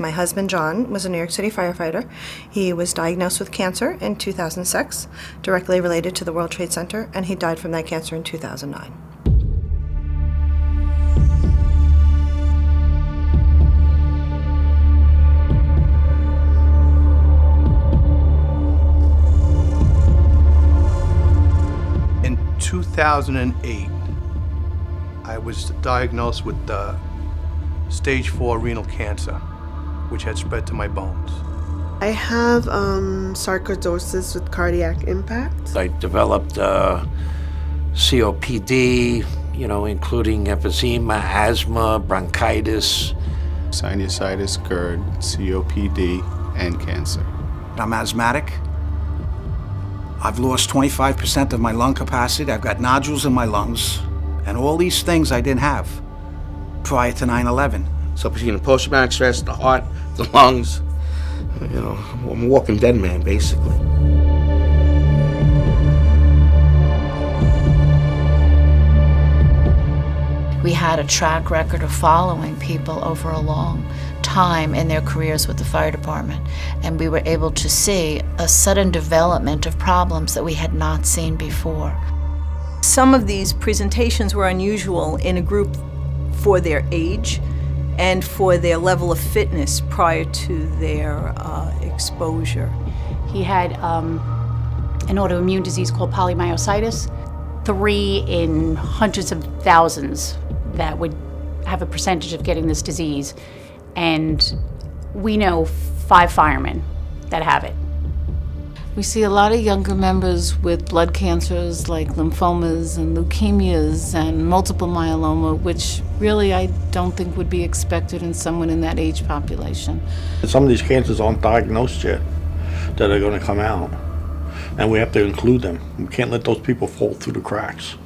My husband, John, was a New York City firefighter. He was diagnosed with cancer in 2006, directly related to the World Trade Center, and he died from that cancer in 2009. In 2008, I was diagnosed with stage 4 renal cancer, which had spread to my bones. I have sarcoidosis with cardiac impact. I developed COPD, including emphysema, asthma, bronchitis. Sinusitis, GERD, COPD, and cancer. I'm asthmatic. I've lost 25% of my lung capacity. I've got nodules in my lungs. And all these things I didn't have prior to 9/11. So between the post-traumatic stress, the heart, the lungs, I'm a walking dead man, basically. We had a track record of following people over a long time in their careers with the fire department, and we were able to see a sudden development of problems that we had not seen before. Some of these presentations were unusual in a group for their age and for their level of fitness prior to their exposure. He had an autoimmune disease called polymyositis. 3 in hundreds of thousands that would have a percentage of getting this disease. And we know 5 firemen that have it. We see a lot of younger members with blood cancers like lymphomas and leukemias and multiple myeloma, which really I don't think would be expected in someone in that age population. Some of these cancers aren't diagnosed yet that are going to come out, and we have to include them. We can't let those people fall through the cracks.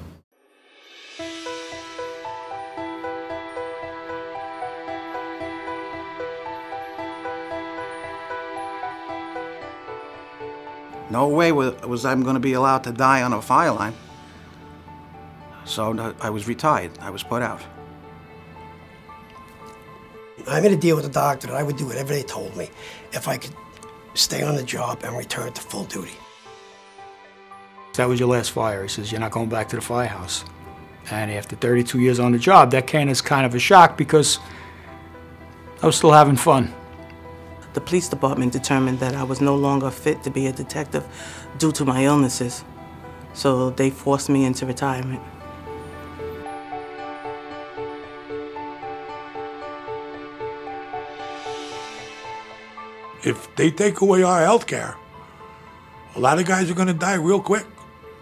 No way was I going to be allowed to die on a fire line. So I was retired. I was put out. I made a deal with the doctor that I would do whatever they told me if I could stay on the job and return to full duty. That was your last fire. He says, you're not going back to the firehouse. And after 32 years on the job, that came as kind of a shock because I was still having fun. The police department determined that I was no longer fit to be a detective due to my illnesses, so they forced me into retirement. If they take away our health care, a lot of guys are going to die real quick.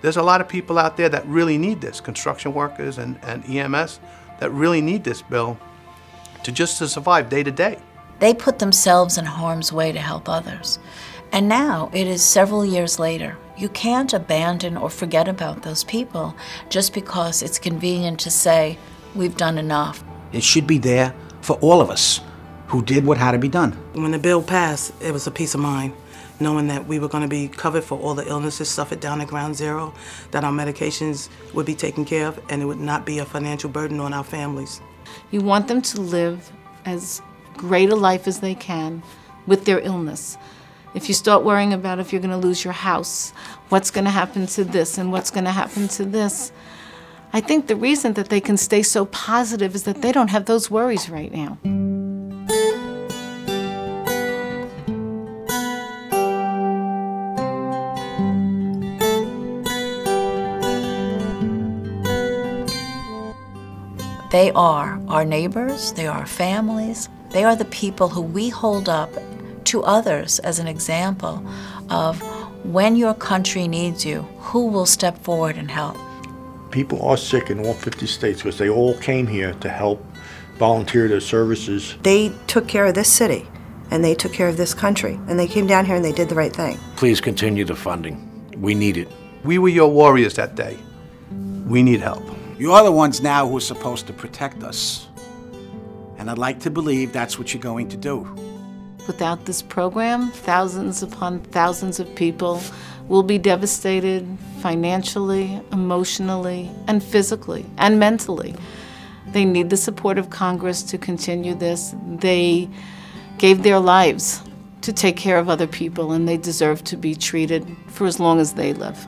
There's a lot of people out there that really need this, construction workers and EMS, that really need this bill to survive day to day. They put themselves in harm's way to help others. And now it is several years later. You can't abandon or forget about those people just because it's convenient to say, we've done enough. It should be there for all of us who did what had to be done. When the bill passed, it was a peace of mind, knowing that we were going to be covered for all the illnesses suffered down at Ground Zero, that our medications would be taken care of, and it would not be a financial burden on our families. You want them to live as great a life as they can with their illness. If you start worrying about if you're going to lose your house, what's going to happen to this and what's going to happen to this, I think the reason that they can stay so positive is that they don't have those worries right now. They are our neighbors, they are our families, they are the people who we hold up to others as an example of when your country needs you, who will step forward and help. People are sick in all 50 states because they all came here to help volunteer their services. They took care of this city, and they took care of this country, and they came down here and they did the right thing. Please continue the funding. We need it. We were your warriors that day. We need help. You're the ones now who are supposed to protect us. And I'd like to believe that's what you're going to do. Without this program, thousands upon thousands of people will be devastated financially, emotionally, and physically, and mentally. They need the support of Congress to continue this. They gave their lives to take care of other people, and they deserve to be treated for as long as they live.